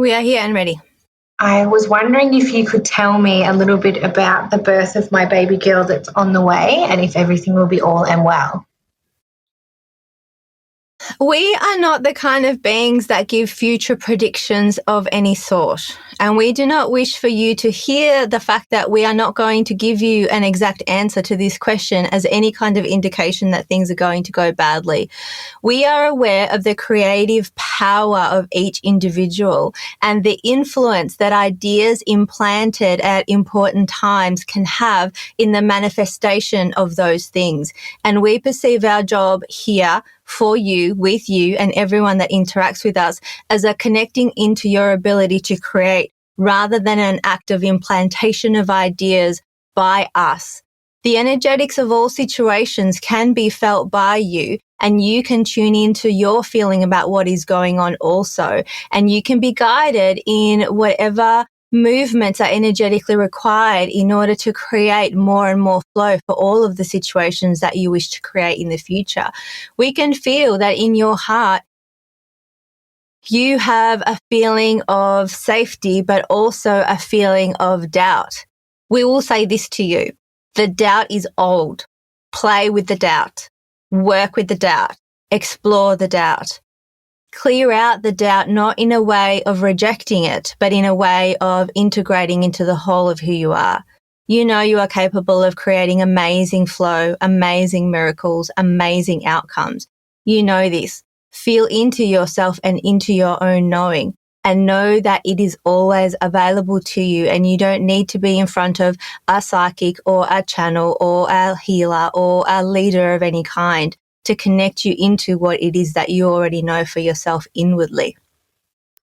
We are here and ready. I was wondering if you could tell me a little bit about the birth of my baby girl that's on the way and if everything will be all and well. We are not the kind of beings that give future predictions of any sort. And we do not wish for you to hear the fact that we are not going to give you an exact answer to this question as any kind of indication that things are going to go badly. We are aware of the creative power of each individual and the influence that ideas implanted at important times can have in the manifestation of those things. And we perceive our job here for you, with you, and everyone that interacts with us as a connecting into your ability to create rather than an act of implantation of ideas by us. The energetics of all situations can be felt by you, and you can tune into your feeling about what is going on also. And you can be guided in whatever movements are energetically required in order to create more and more flow for all of the situations that you wish to create in the future. We can feel that in your heart, you have a feeling of safety, but also a feeling of doubt. We will say this to you. The doubt is old. Play with the doubt. Work with the doubt. Explore the doubt. Clear out the doubt, not in a way of rejecting it, but in a way of integrating into the whole of who you are. You know you are capable of creating amazing flow, amazing miracles, amazing outcomes. You know this. Feel into yourself and into your own knowing, and know that it is always available to you, and you don't need to be in front of a psychic or a channel or a healer or a leader of any kind to connect you into what it is that you already know for yourself inwardly.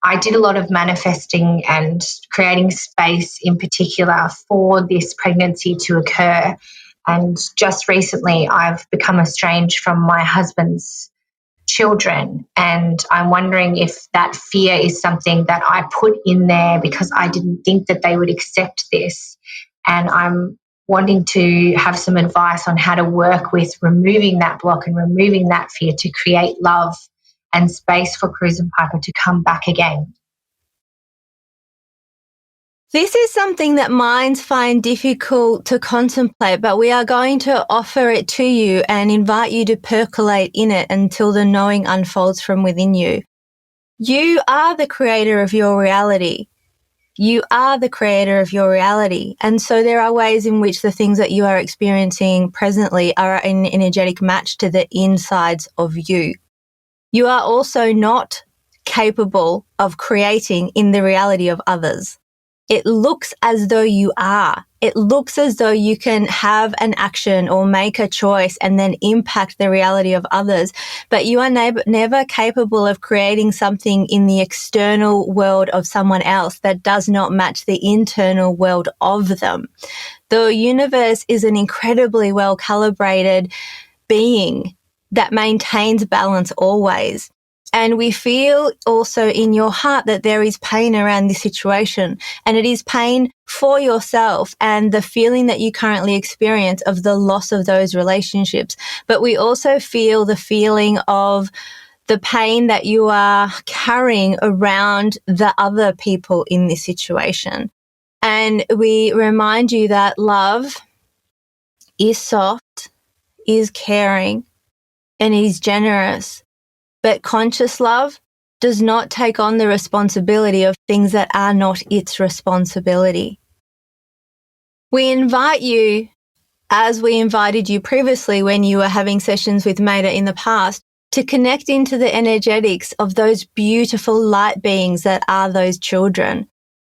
I did a lot of manifesting and creating space in particular for this pregnancy to occur. And just recently, I've become estranged from my husband's children. And I'm wondering if that fear is something that I put in there because I didn't think that they would accept this. And I'm wanting to have some advice on how to work with removing that block and removing that fear to create love and space for Cruz and Piper to come back again. This is something that minds find difficult to contemplate, but we are going to offer it to you and invite you to percolate in it until the knowing unfolds from within you. You are the creator of your reality. You are the creator of your reality. And so there are ways in which the things that you are experiencing presently are an energetic match to the insides of you. You are also not capable of creating in the reality of others. It looks as though you are. It looks as though you can have an action or make a choice and then impact the reality of others, but you are never capable of creating something in the external world of someone else that does not match the internal world of them. The universe is an incredibly well calibrated being that maintains balance always. And we feel also in your heart that there is pain around this situation, and it is pain for yourself and the feeling that you currently experience of the loss of those relationships. But we also feel the feeling of the pain that you are carrying around the other people in this situation. And we remind you that love is soft, is caring, and is generous. But conscious love does not take on the responsibility of things that are not its responsibility. We invite you, as we invited you previously when you were having sessions with Maida in the past, to connect into the energetics of those beautiful light beings that are those children.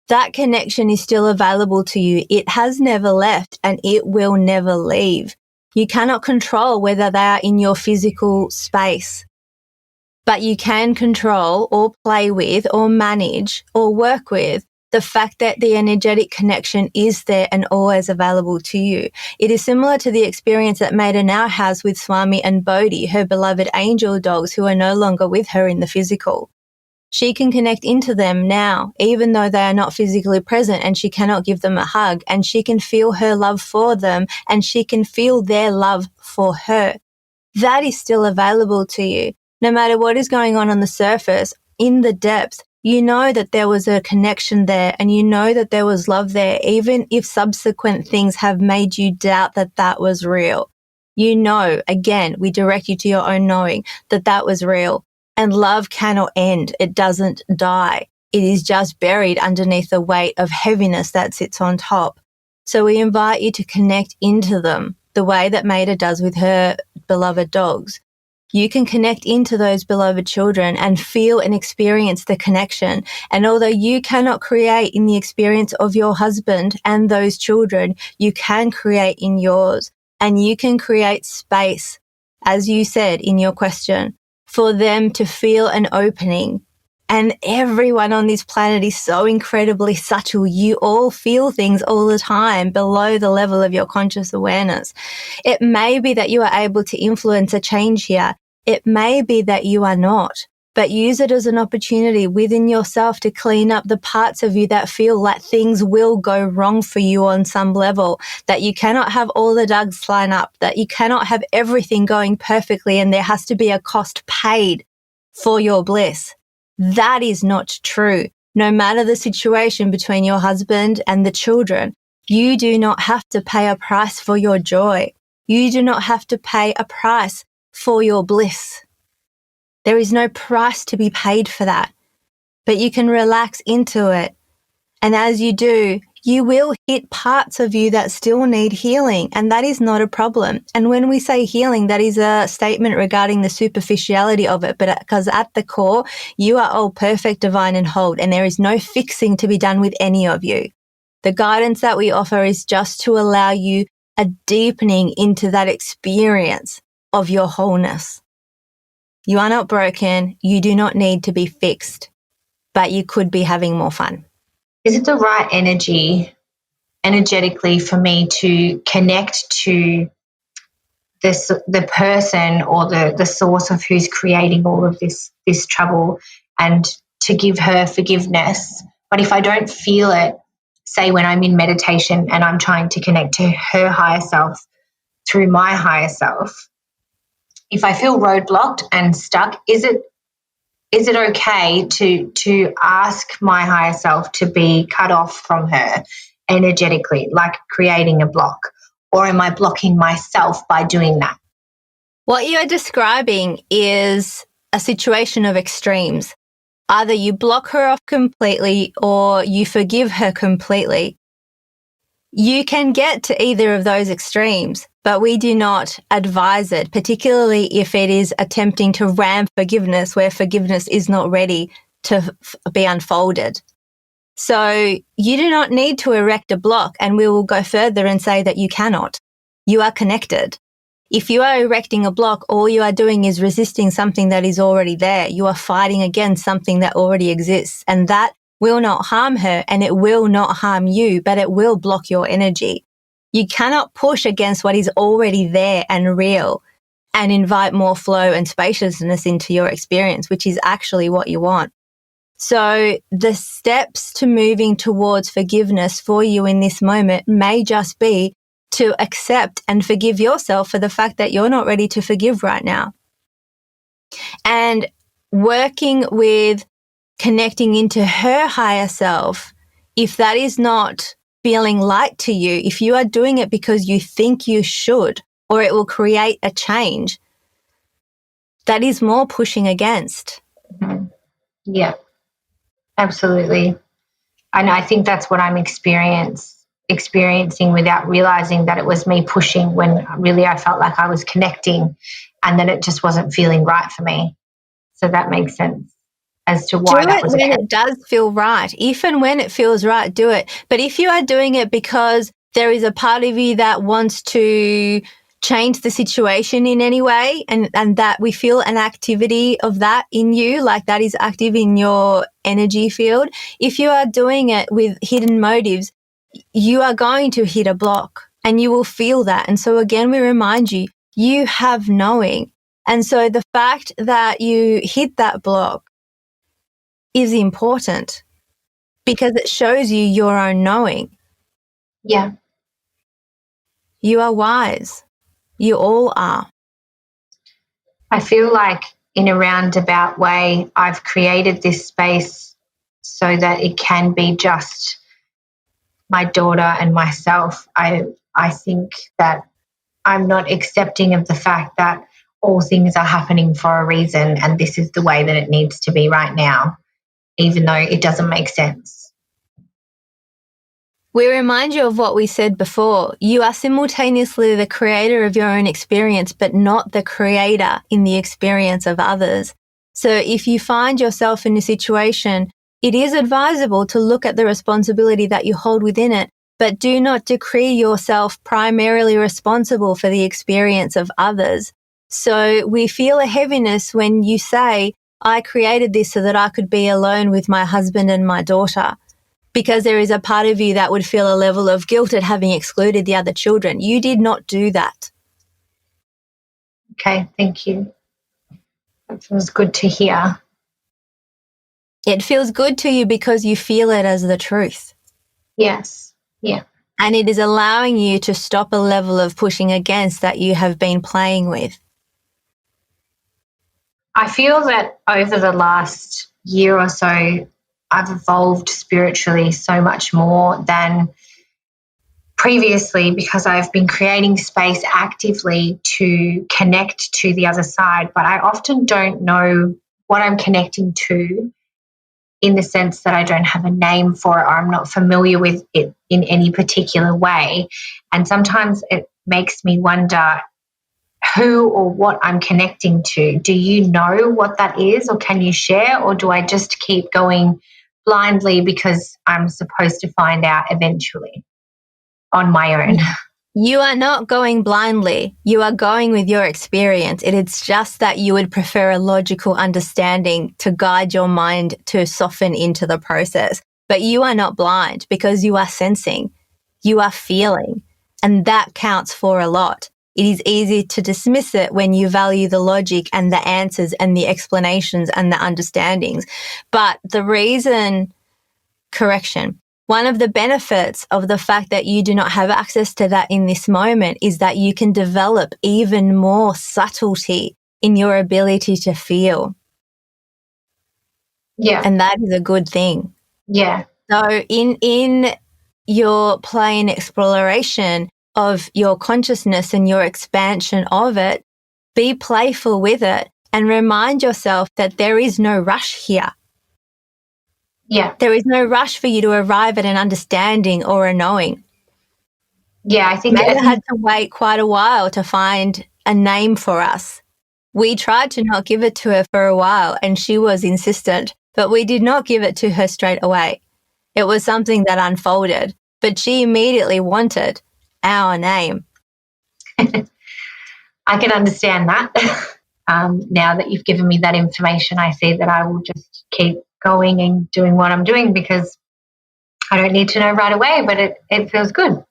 That connection is still available to you. It has never left and it will never leave. You cannot control whether they are in your physical space, but you can control or play with or manage or work with the fact that the energetic connection is there and always available to you. It is similar to the experience that Maida now has with Swami and Bodhi, her beloved angel dogs who are no longer with her in the physical. She can connect into them now, even though they are not physically present, and she cannot give them a hug, and she can feel her love for them, and she can feel their love for her. That is still available to you. No matter what is going on the surface, in the depths, you know that there was a connection there and you know that there was love there, even if subsequent things have made you doubt that that was real. You know, again, we direct you to your own knowing that that was real. And love cannot end. It doesn't die. It is just buried underneath the weight of heaviness that sits on top. So we invite you to connect into them the way that Maida does with her beloved dogs. You can connect into those beloved children and feel and experience the connection. And although you cannot create in the experience of your husband and those children, you can create in yours. And you can create space, as you said in your question, for them to feel an opening. And everyone on this planet is so incredibly subtle. You all feel things all the time below the level of your conscious awareness. It may be that you are able to influence a change here. It may be that you are not, but use it as an opportunity within yourself to clean up the parts of you that feel like things will go wrong for you on some level, that you cannot have all the ducks line up, that you cannot have everything going perfectly, and there has to be a cost paid for your bliss. That is not true. No matter the situation between your husband and the children, you do not have to pay a price for your joy. You do not have to pay a price for your bliss. There is no price to be paid for that, but you can relax into it. And as you do, you will hit parts of you that still need healing, and that is not a problem. And when we say healing, that is a statement regarding the superficiality of it, but because at the core, you are all perfect, divine, and whole, and there is no fixing to be done with any of you. The guidance that we offer is just to allow you a deepening into that experience of your wholeness. You are not broken. You do not need to be fixed, but you could be having more fun. Is it the right energetically for me to connect to the person or the source of who's creating all of this trouble, and to give her forgiveness? But if I don't feel it, say when I'm in meditation and I'm trying to connect to her higher self through my higher self, if I feel roadblocked and stuck, is it okay to ask my higher self to be cut off from her energetically, like creating a block? Or am I blocking myself by doing that? What you are describing is a situation of extremes. Either you block her off completely or you forgive her completely. You can get to either of those extremes, but we do not advise it, particularly if it is attempting to ram forgiveness where forgiveness is not ready to be unfolded. So you do not need to erect a block, and we will go further and say that you cannot. You are connected. If you are erecting a block, all you are doing is resisting something that is already there. You are fighting against something that already exists, and that will not harm her and it will not harm you, but it will block your energy. You cannot push against what is already there and real and invite more flow and spaciousness into your experience, which is actually what you want. So the steps to moving towards forgiveness for you in this moment may just be to accept and forgive yourself for the fact that you're not ready to forgive right now. And working with connecting into her higher self, if that is not feeling light to you, if you are doing it because you think you should, or it will create a change, that is more pushing against. Mm-hmm. Yeah, absolutely. And I think that's what I'm experiencing without realizing that it was me pushing, when really I felt like I was connecting, and then it just wasn't feeling right for me. So that makes sense as to why that was when it does feel right. If and when it feels right, do it. But if you are doing it because there is a part of you that wants to change the situation in any way, and that we feel an activity of that in you, like that is active in your energy field, if you are doing it with hidden motives, you are going to hit a block and you will feel that. And so again, we remind you, you have knowing. And so the fact that you hit that block is important because it shows you your own knowing. Yeah. You are wise. You all are. I feel like in a roundabout way, I've created this space so that it can be just my daughter and myself. I think that I'm not accepting of the fact that all things are happening for a reason and this is the way that it needs to be right now, even though it doesn't make sense. We remind you of what we said before. You are simultaneously the creator of your own experience, but not the creator in the experience of others. So if you find yourself in a situation, it is advisable to look at the responsibility that you hold within it, but do not decree yourself primarily responsible for the experience of others. So we feel a heaviness when you say, I created this so that I could be alone with my husband and my daughter, because there is a part of you that would feel a level of guilt at having excluded the other children. You did not do that. Okay, thank you. That feels good to hear. It feels good to you because you feel it as the truth. Yes, yeah. And it is allowing you to stop a level of pushing against that you have been playing with. I feel that over the last year or so, I've evolved spiritually so much more than previously because I've been creating space actively to connect to the other side, but I often don't know what I'm connecting to in the sense that I don't have a name for it or I'm not familiar with it in any particular way. And sometimes it makes me wonder who or what I'm connecting to. Do you know what that is, or can you share, or do I just keep going blindly because I'm supposed to find out eventually on my own? You are not going blindly. You are going with your experience. It's just that you would prefer a logical understanding to guide your mind to soften into the process. But you are not blind because you are sensing, you are feeling, and that counts for a lot. It is easy to dismiss it when you value the logic and the answers and the explanations and the understandings. But one of the benefits of the fact that you do not have access to that in this moment is that you can develop even more subtlety in your ability to feel. Yeah. And that is a good thing. Yeah. So in your plain exploration of your consciousness and your expansion of it, be playful with it and remind yourself that there is no rush here. Yeah. There is no rush for you to arrive at an understanding or a knowing. Yeah, I think Maya had to wait quite a while to find a name for us. We tried to not give it to her for a while and she was insistent, but we did not give it to her straight away. It was something that unfolded, but she immediately wanted our name. I can understand that. Now that you've given me that information, I see that I will just keep going and doing what I'm doing because I don't need to know right away, but it feels good.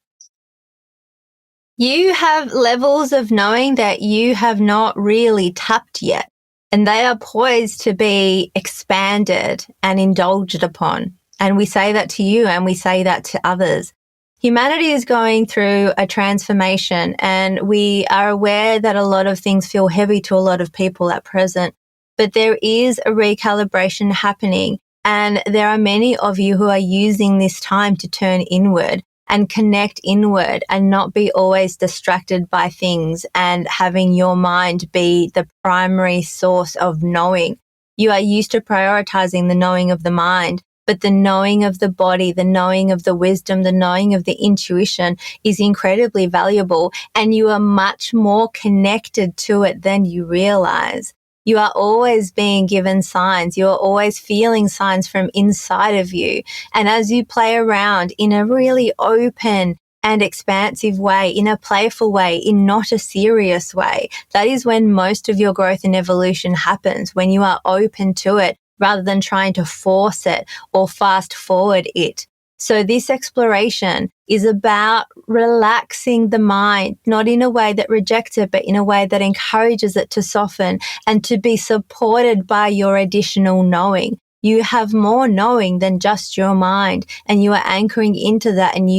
You have levels of knowing that you have not really tapped yet, and they are poised to be expanded and indulged upon. And we say that to you and we say that to others. Humanity is going through a transformation, and we are aware that a lot of things feel heavy to a lot of people at present, but there is a recalibration happening, and there are many of you who are using this time to turn inward and connect inward and not be always distracted by things and having your mind be the primary source of knowing. You are used to prioritizing the knowing of the mind, but the knowing of the body, the knowing of the wisdom, the knowing of the intuition is incredibly valuable, and you are much more connected to it than you realize. You are always being given signs. You are always feeling signs from inside of you. And as you play around in a really open and expansive way, in a playful way, in not a serious way, that is when most of your growth and evolution happens, when you are open to it rather than trying to force it or fast forward it. So this exploration is about relaxing the mind, not in a way that rejects it, but in a way that encourages it to soften and to be supported by your additional knowing. You have more knowing than just your mind, and you are anchoring into that, and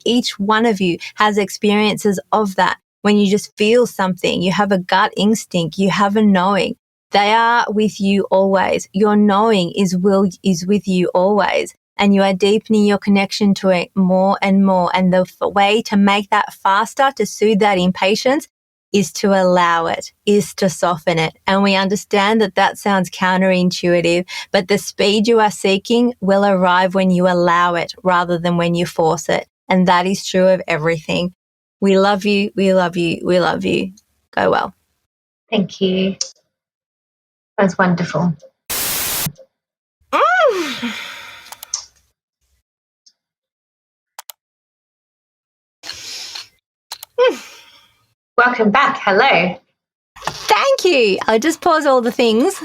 each one of you has experiences of that. When you just feel something, you have a gut instinct, you have a knowing. They are with you always. Your knowing is with you always. And you are deepening your connection to it more and more. And the way to make that faster, to soothe that impatience, is to allow it, is to soften it. And we understand that that sounds counterintuitive, but the speed you are seeking will arrive when you allow it rather than when you force it. And that is true of everything. We love you. We love you. We love you. Go well. Thank you. That was wonderful. Welcome back. Hello. Thank you. I'll just pause all the things.